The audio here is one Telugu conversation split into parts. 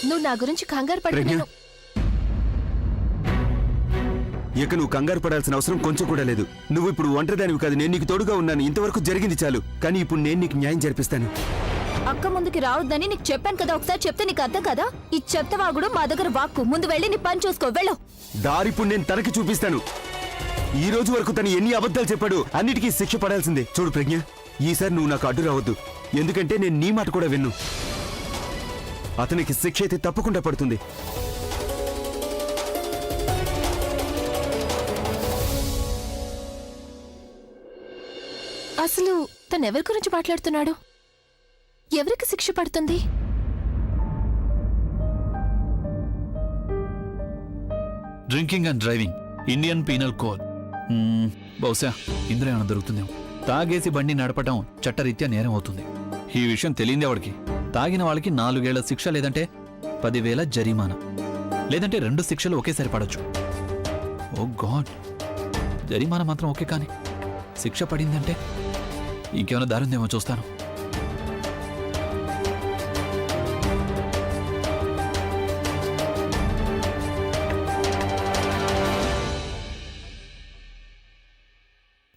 నువ్వు నా గురించి కంగారు పడుతున్నాను. ఇక నువ్వు కంగారు పడాల్సిన అవసరం కొంచెం కూడా లేదు. నువ్వు ఇప్పుడు ఒంటరిదానివి కాదు, నేను నీకు తోడుగా ఉన్నాను. ఇంతవరకు జరిగింది చాలు. కానీ ఇప్పుడు నేను నీకు న్యాయం జరిపిస్తాను. అక్క ముందుకి రావద్దని నీకు చెప్పాను కదా, ఒకసారి చెప్తే నీకు అర్థం కదా? ఈ చెత్త వాగుడు మా దగ్గర వాక్కు. ముందు వెళ్ళి నీ పని చూసుకో, వెళ్ళు. దారిప్పుడు నేను తనకి చూపిస్తాను. ఈ రోజు వరకు తను ఎన్ని అబద్ధాలు చెప్పాడు, అన్నిటికీ శిక్ష పడాల్సిందే. చూడు ప్రజ్ఞ, ఈసారి నువ్వు నాకు అడ్డు రావద్దు. ఎందుకంటే నేను నీ మాట కూడా విన్ను. అతనికి శిక్ష అయితే తప్పకుండా పడుతుంది. అసలు తనెవరి గురించి మాట్లాడుతున్నాడు? ఎవరికి శిక్ష పడుతుంది? Drinking and driving, Indian penal code. బహుశా ఇందులో ఏమైనా దొరుకుతుందేమో. తాగేసి బండి నడపటం చట్టరీత్యా నేరం అవుతుంది. ఈ విషయం తెలియందే వాడికి. తాగిన వాళ్ళకి 4 ఏళ్ల శిక్ష, లేదంటే 10,000 జరిమానా, లేదంటే 2 శిక్షలు ఒకేసారి పడొచ్చు. ఓ గాడ్, జరిమానా మాత్రం ఓకే, కానీ శిక్ష పడిందంటే ఇంకేమైనా దారుందేమో చూస్తాను.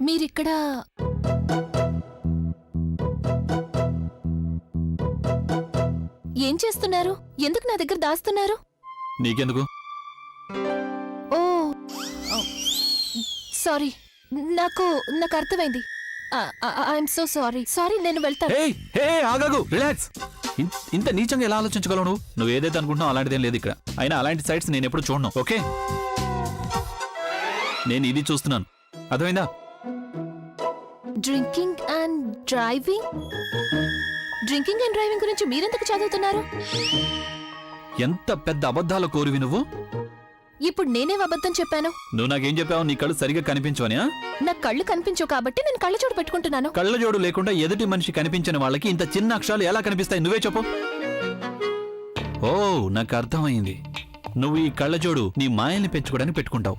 మీరిక్కడ ఏం చేస్తున్నారు? ఎందుకు నా దగ్గర దాస్తున్నారు? నీకెందుకు? ఓ సారీ, నాకు అర్థమైంది. ఐఎమ్ సో సారీ, నేను వెళ్తాను. ఆగాగు, రిలాక్స్. ఇంత నీచంగా ఎలా ఆలోచించగలవు నువ్వు? నువ్వు ఏదైతే అనుకుంటున్నావు అలాంటిదేం లేదు ఇక్కడ. అయినా అలాంటి సైట్స్ నేను ఎప్పుడు చూడను, ఓకే? నేను ఇది చూస్తున్నాను, అర్థమైందా? డ్రింకింగ్ అండ్ డ్రైవింగ్ గురించి మీరెందుకు చదువుతున్నారు? ఎంత పెద్ద అబద్ధాల కోరివి నువ్వు. ఇప్పుడు నేనేం అబద్ధం చెప్పాను? నువ్వు నాకేం చెప్పావు? నీ కళ్ళు సరిగా కనిపించవని. నా కళ్ళు కనిపించవు కాబట్టి నేను కళ్ళజోడు పెట్టుకుంటున్నాను. కళ్ళజోడు లేకుండా ఎదుటి మనిషి కనిపించని వాళ్ళకి ఇంత చిన్న అక్షరాలు ఎలా కనిపిస్తాయి? నువ్వే చెప్పు. ఓ, నాకు అర్థమైంది. నువ్వు ఈ కళ్ళజోడు నీ మాయల్ని పెంచుకోవడానికి పెట్టుకుంటావు.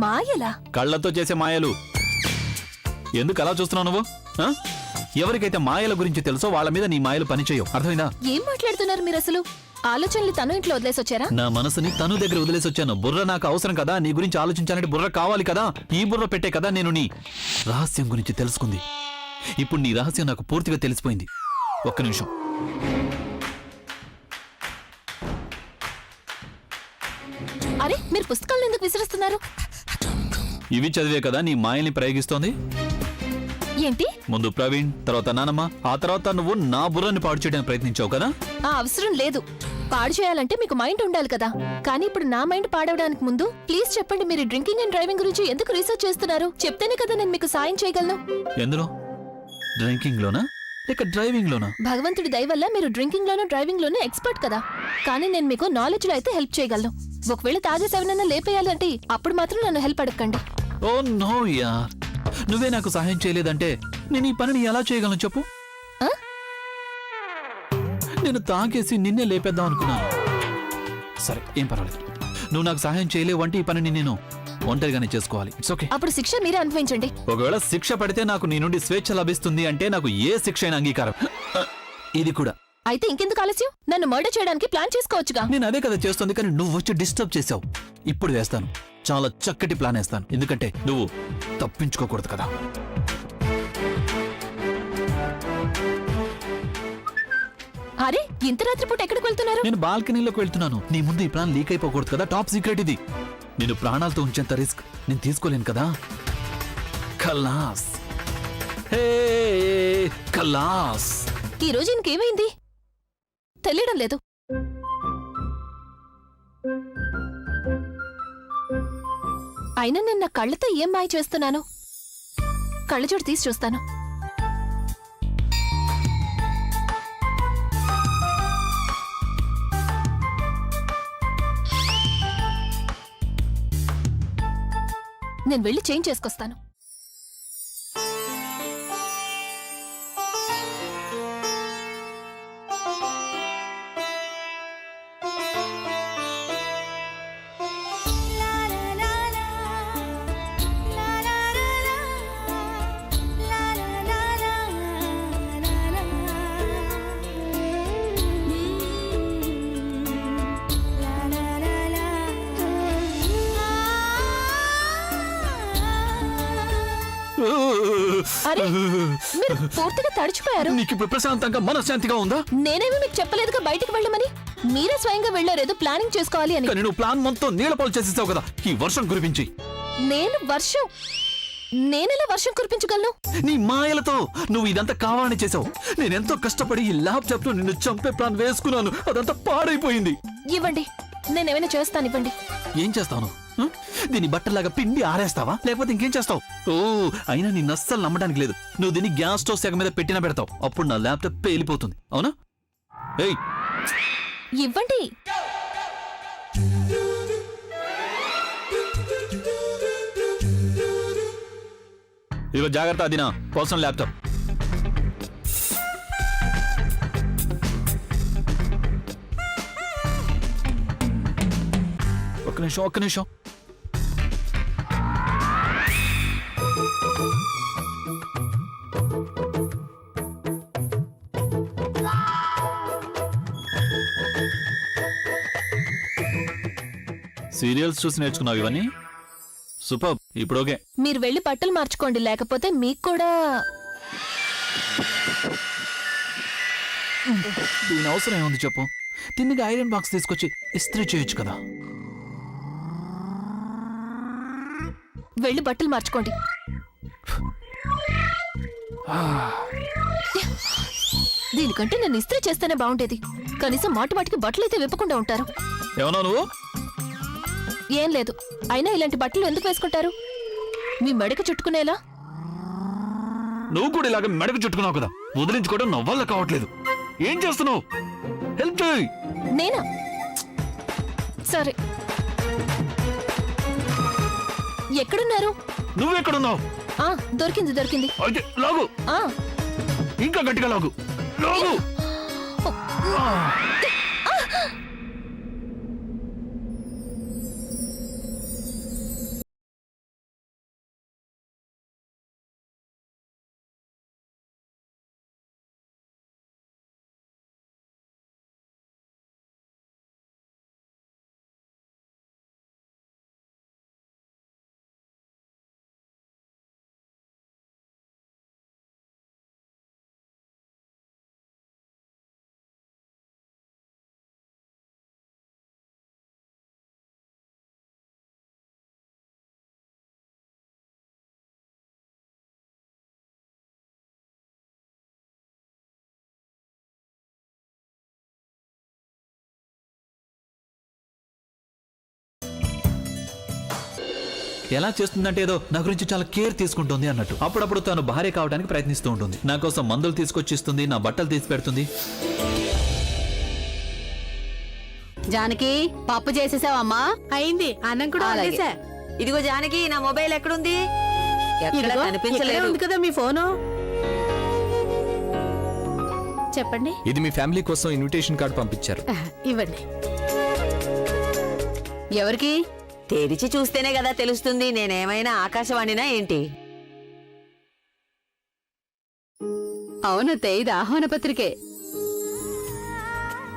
మాయలా? కళ్ళతో చేసే మాయలు. ఎందుకు అలా చూస్తున్నావు నువ్వు? ఎవరికైతే మాయల గురించి తెలుసో వాళ్ళ మీద నీ మాయలు పనిచేయవు, అర్థమైందా? ఏం మాట్లాడుతున్నారు మీరు అసలు? ఆలోచనలు తను ఇంట్లో వదిలేసి వచ్చారా? నా మనసుని తను దగ్గర వదిలేసి వచ్చాను. బుర్ర నాకు అవసరం కదా, నీ గురించి ఆలోచించాలంటే బుర్ర కావాలి కదా. ఈ బుర్ర పెట్టే కదా నేను నీ రహస్యం గురించి తెలుసుకుంది. ఇప్పుడు నీ రహస్యం నాకు పూర్తిగా తెలిసిపోయింది. ఒక్క నిమిషం. అరే, మీరు పుస్తకాలను ఎందుకు విసిరిస్తున్నారు? ఇవి చదివే కదా నీ మాయల్ని ప్రయోగిస్తోంది. ఏంటి? ముందు ప్రవీణ్, తర్వాత నానమ్మ, ఆ తర్వాత నువ్వు నా బుర్రని పాడు చేయడానికి ప్రయత్నించావు కదా. ఆ అవసరం లేదు. పాడు చేయాలంటే మీకు మైండ్ ఉండాలి కదా. కానీ ఇప్పుడు నా మైండ్ పాడవడానికి ముందు ప్లీజ్ చెప్పండి, మీరు డ్రింకింగ్ అండ్ డ్రైవింగ్ గురించి ఎందుకు రీసెర్చ్ చేస్తున్నారు? చెప్తేనే కదా నేను మీకు సాయం చేయగలను. ఎందులో? డ్రింకింగ్ లోనా లేక డ్రైవింగ్ లోనా? భగవంతుడి దయ వల్ల మీరు డ్రింకింగ్ లోనూ డ్రైవింగ్ లోనూ ఎక్స్పర్ట్ కదా. కానీ నేను మీకు నాలెడ్జ్ లో అయితే హెల్ప్ చేయగలను. ఒకవేళ తాగేసేవనన్నా లేపేయాలంటే అప్పుడు మాత్రం నన్ను హెల్ప్ అడగండి. ఓ నో యార్, నువ్వే నాకు సహాయం చేయలేదంటే నేను ఈ పనిని ఎలా చేయగలను చెప్పు? నేను తాగేసి నిన్నే లేపేద్దాం అనుకున్నాను. సరే, ఏం పర్వాలేదు. నువ్వు నాకు సహాయం చేయలేవంటే ఈ పనిని నేను ఒంటరిగానే చేసుకోవాలి. It's okay. అప్పుడు శిక్ష మీరే అనుభవించండి. ఒకవేళ శిక్ష పడితే నాకు నీ నుండి స్వేచ్ఛ లభిస్తుంది అంటే నాకు ఏ శిక్ష అయినా అంగీకారం. ఇది కూడా. అయితే ఇంకెందుకు ఆలస్యం? నన్ను మర్డర్ చేయడానికి ప్లాన్ చేసుకోవచ్చుగా. నేను అదే కదా చేస్తుంది, కానీ నువ్వు వచ్చి డిస్టర్బ్ చేసావు. ఇప్పుడు వేస్తాను, చాలా చక్కటి ప్లాన్ వేస్తాను. ఎందుకంటే నువ్వు తప్పించుకోకూడదు కదా. అరే, ఇంత రాత్రిపూట ఎక్కడికి వెళ్తున్నారు? నేను బాల్కనీలోకి వెళ్తున్నాను. నీ ముందు ఈ ప్లాన్ లీక్ అయిపోకూడదు కదా. టాప్ సీక్రెట్ ఇది. నేను ప్రాణాలతో ఉంచేంత రిస్క్ నేను తీసుకోలేను కదా. ఖలాస్, హే ఖలాస్. ఈ రోజు ఇంకేమైంది తెలియడం లేదు. అయినా నేను నా కళ్ళతో ఏం మాయ చేస్తున్నాను? కళ్ళజోడు తీసి చూస్తాను. నేను వెళ్ళి చేంజ్ చేసుకొస్తాను. అరే మీరు పూర్తిగా తడిచిపోయారు. నీకు ఇప్పుడు ప్రశాంతంగా మనశ్శాంతిగా ఉందా? నేనేమి మీకు చెప్పలేదుగా బయటికి వెళ్ళమని. మీరే స్వయంగా వెళ్ళారు ఏదో ప్లానింగ్ చేసుకోవాలి అని. కానీ నువ్వు ప్లాన్ మొత్తం నీళ్ళపాలు చేసేసావు కదా ఈ వర్షం కురిపించి. నేనెలా వర్షం కురిపించగలను? నీ మాయలతో నువ్వు ఇదంతా కావాలని చేసావు. నేనెంతో కష్టపడి ఈ ల్యాప్టాప్ లో నిన్ను చంపే ప్లాన్ వేసుకున్నాను, అదంతా పాడైపోయింది. ఇవ్వండి, నేనేమైనా చేస్తాను, ఇవ్వండి. ఏం చేస్తావు? దీన్ని బట్టలాగా పిండి ఆరేస్తావా లేకపోతే ఇంకేం చేస్తావు? ఓ అయినా నిన్ను అస్సలు నమ్మడానికి లేదు. నువ్వు దీన్ని గ్యాస్ స్టవ్ సెగ మీద పెట్టినా పెడతావు, అప్పుడు నా ల్యాప్టాప్ పేలిపోతుంది. అవునా? ఏయ్ ఇవ్వండి. ఇదిగో జాగ్రత్త, అది నా పర్సనల్ ల్యాప్టాప్. ఒక్క నిమిషం. సీరియల్స్ చూసి నేర్చుకున్నావు ఇవన్నీ? సూపర్. ఇప్పుడు ఓకే. మీరు వెళ్ళి బట్టలు మార్చుకోండి, లేకపోతే మీకు కూడా. దీని అవసరం ఏముంది చెప్పు? తిన్నగా ఐరన్ బాక్స్ తీసుకొచ్చి ఇస్త్రీ చేయొచ్చు కదా. వెళ్ళి బట్టలు మార్చుకోండి. దీనికంటే నేను ఇస్త్రీ చేస్తేనే బాగుండేది. కనీసం మాటికి బట్టలు అయితే విప్పకుండా ఉంటారు. ఏమన్నా నువ్వు? ఏం లేదు. అయినా ఇలాంటి బట్టలు ఎందుకు వేసుకుంటారు? మీ మెడకు చుట్టుకునేలా. నువ్వు కూడా ఇలాగ మెడకు చుట్టుకున్నావు కదా, వదిలించుకోవడం నా వల్ల కావట్లేదు. ఏం చేస్తున్నావు? హెల్ప్ చేయి. నేనా? సరే. ఎక్కడున్నారు? నువ్వెక్కడున్నావు? దొరికింది. అయితే లాగు, ఆ ఇంకా గట్టిగా లాగు. ఎలా చేస్తుందంటే ఏదో నా గురించి చాలా కేర్ తీసుకుంటుంది అన్నట్టు. అప్పుడప్పుడు తను భార్య కావడానికి ప్రయత్నిస్తూ ఉంటుంది. నా కోసం మందులు తీసుకొచ్చిస్తుంది, నా బట్టలు తీసి పెడుతుంది. జానకి, పప్పు చేసేసావమ్మా? అయింది, అన్నం కూడా వండేసా. ఇదిగో జానకి, నా మొబైల్ ఎక్కడుంది? ఎక్కడ ఇక్కడే కనిపించలేదు. ఉంది కదా మీ ఫోను. చెప్పండి. ఇది మీ ఫ్యామిలీ కోసం ఇన్విటేషన్ కార్డు పంపించారు. ఇవ్వండి. ఎవరికి? తెరిచి చూస్తేనే కదా తెలుస్తుంది. నేనేమైనా ఆకాశవాణినా ఏంటి? అవునతే, ఇది ఆహ్వాన పత్రికే.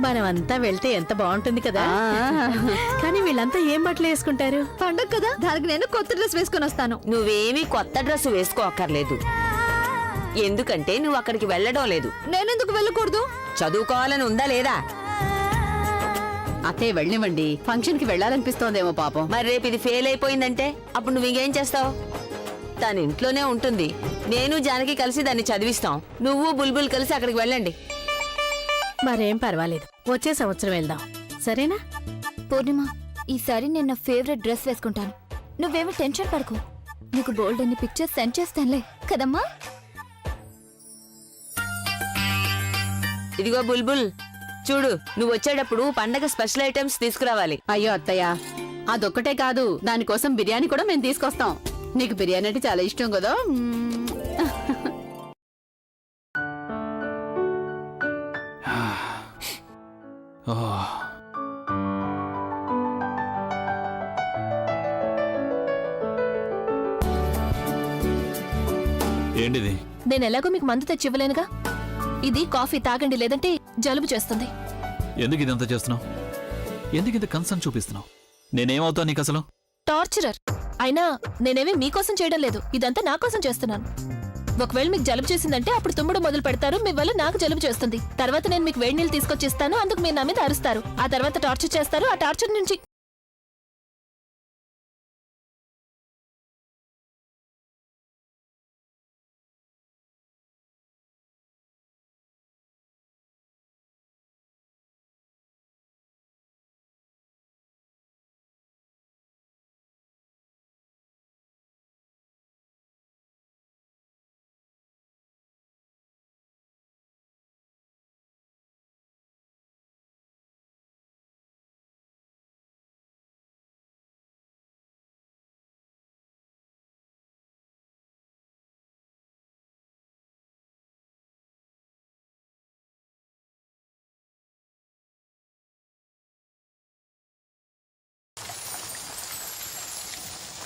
మనమంతా వెళ్తే ఎంత బాగుంటుంది కదా. కానీ వీళ్ళంతా ఏం బట్టలు వేసుకుంటారు? పండగ కదా, దానికి నేను కొత్త డ్రెస్ వేసుకుని వస్తాను. నువ్వేమీ కొత్త డ్రెస్ వేసుకోక్కర్లేదు. ఎందుకంటే నువ్వు అక్కడికి వెళ్ళడం లేదు. నేనెందుకు వెళ్ళకూడదు? చదువుకోవాలని ఉందా లేదా? అతే వెళ్ళనివ్వండి, ఫంక్షన్ కి వెళ్ళాలనిపిస్తోందేమో పాపం. మరి రేపు ఇది ఫెయిల్ అయిపోయిందంటే అప్పుడు నువ్వు ఇంకేం చేస్తావు? తన ఇంట్లోనే ఉంటుంది. నేను జానకి కలిసి దాన్ని చదివిస్తాం. నువ్వు బుల్బుల్ కలిసి అక్కడికి వెళ్ళండి. మరేం పర్వాలేదు, వచ్చే సంవత్సరం వెళ్దాం, సరేనా? పూర్ణిమ, ఈసారి నేను నా ఫేవరెట్ డ్రెస్ వేసుకుంటాను. నువ్వేమీ టెన్షన్ పడకు. నీకు బోల్డ్ అన్ని పిక్చర్స్ సెండ్ చేస్తానులే కదమ్మా. ఇదిగో బుల్బుల్, చూడు, నువ్వు వచ్చేటప్పుడు పండగ స్పెషల్ ఐటమ్స్ తీసుకురావాలి. అయ్యో అత్తయ్య, అదొక్కటే కాదు, దానికోసం బిర్యానీ కూడా మేము తీసుకొస్తాం. నీకు బిర్యానీ అంటే చాలా ఇష్టం కదా. ఏంటిది? నేను ఎలాగో మీకు మందు తెచ్చి ఇవ్వలేనుగా. ఇది కాఫీ తాగండి, లేదంటే జలుబు చేస్తుంది. ఎందుకు ఇదంతా చేస్తున్నావు? ఎందుకు ఇంత కన్సర్న్ చూపిస్తున్నావు? నేనేమవుతా నీకు అసలు? టార్చరర్. అయినా నేనేమీ మీకోసం చేయడం లేదు, ఇదంతా నా కోసం చేస్తున్నాను. ఒకవేళ మీకు జలుబు చేసిందంటే అప్పుడు తుమ్ముడు మొదలు పెడతారు, మీ వల్ల నాకు జలుబు చేస్తుంది. తర్వాత నేను మీకు వేడి నీళ్ళు తీసుకొచ్చి ఇస్తాను, అందుకు మీరు నా మీద అరుస్తారు. ఆ తర్వాత టార్చర్ చేస్తారు, ఆ టార్చర్ నుంచి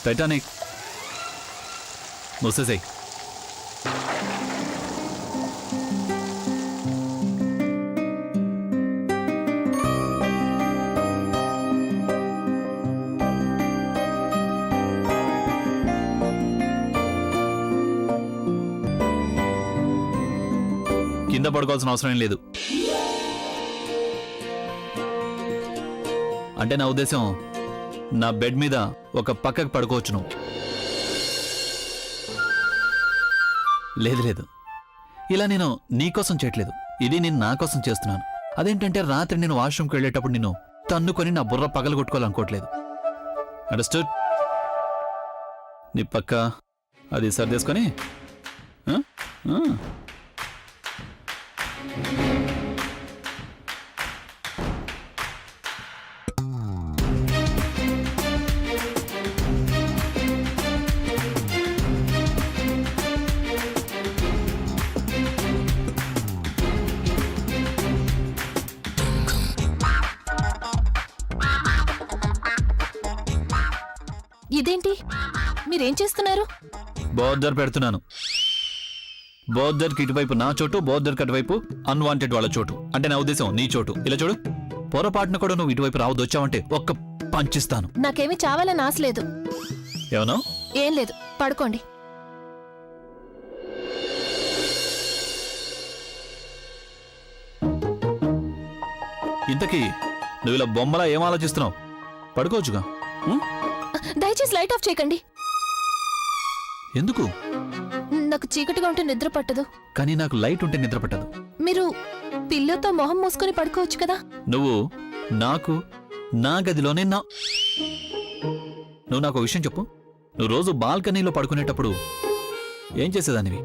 టైటానిక్ మూసేసేయ్. కింద పడుకోవాల్సిన అవసరం ఏం లేదు. అంటే నా ఉద్దేశం, నా బెడ్ మీద ఒక పక్కకు పడుకోవచ్చు నువ్వు. లేదు లేదు, ఇలా నేను నీకోసం చేయట్లేదు, ఇది నేను నా కోసం చేస్తున్నాను. అదేంటంటే రాత్రి నేను వాష్రూమ్కి వెళ్ళేటప్పుడు నిన్ను తన్నుకొని నా బుర్ర పగలు కొట్టుకోవాలనుకోవట్లేదు. అండర్స్టూడ్? నీ పక్క అది సర్దేసుకొని ఆ? ఆ. ఇదేంటి మీరేం చేస్తున్నారు? బోర్డర్ పెడుతున్నాను. బోర్డర్కి ఇటువైపు నా చోటు, బోర్డర్కి అటువైపు అన్వాంటెడ్ వాళ్ళ చోటు. అంటే నా ఉద్దేశం నీ చోటు. ఇలా చూడు, పొరపాటున కూడా నువ్వు ఇటువైపు రావద్దు, వచ్చావంటే ఒక్క పంచిస్తాను. నాకేమీ చావాలని ఆశ లేదు. ఏమన్నా? ఏం లేదు, పడుకోండి. ఇంతకీ నువ్వు ఇలా బొమ్మలా ఏం ఆలోచిస్తున్నావు? పడుకోవచ్చుగా. ఉం? దయచేసి లైట్ ఆఫ్ చేయకండి. ఎందుకు? నాకు చీకటిగా ఉంటే నిద్ర పట్టదు. కానీ నాకు లైట్ ఉంటే నిద్ర పట్టదు. మీరు పిల్లోతో మొహం మూసుకొని పడుకోవచ్చు కదా. నువ్వు నాకు నా గదిలోనే నువ్వు నాకు విషయం చెప్పు. నువ్వు రోజు బాల్కనీలో పడుకునేటప్పుడు ఏం చేసేదానివి?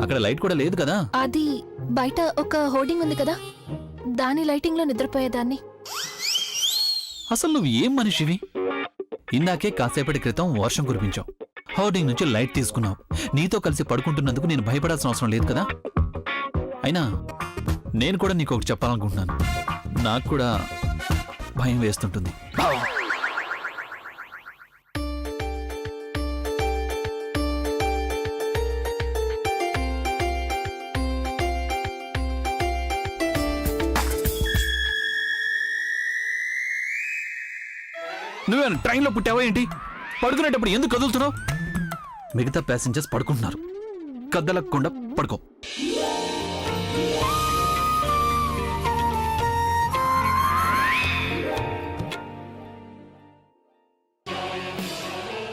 అక్కడ లైట్ కూడా లేదు కదా. అది బయట ఒక హోర్డింగ్ ఉంది కదా, దాని లైటింగ్ లో నిద్రపోయేదాన్ని. అసలు నువ్వు ఏం మనిషివి? ఇందాకే కాసేపటి క్రితం వర్షం కురిపించావు, హోర్డింగ్ నుంచి లైట్ తీసుకున్నావు. నీతో కలిసి పడుకుంటున్నందుకు నేను భయపడాల్సిన అవసరం లేదు కదా. అయినా నేను కూడా నీకు ఒకటి చెప్పాలనుకుంటున్నాను. నాకు కూడా భయం వేస్తుంటుంది. నువ్వేనా ట్రైన్లో పుట్టావా ఏంటి? పడుకునేటప్పుడు ఎందుకు కదులుతున్నావు? మిగతా ప్యాసింజర్స్ పడుకుంటున్నారు, కదలకుండా పడుకో.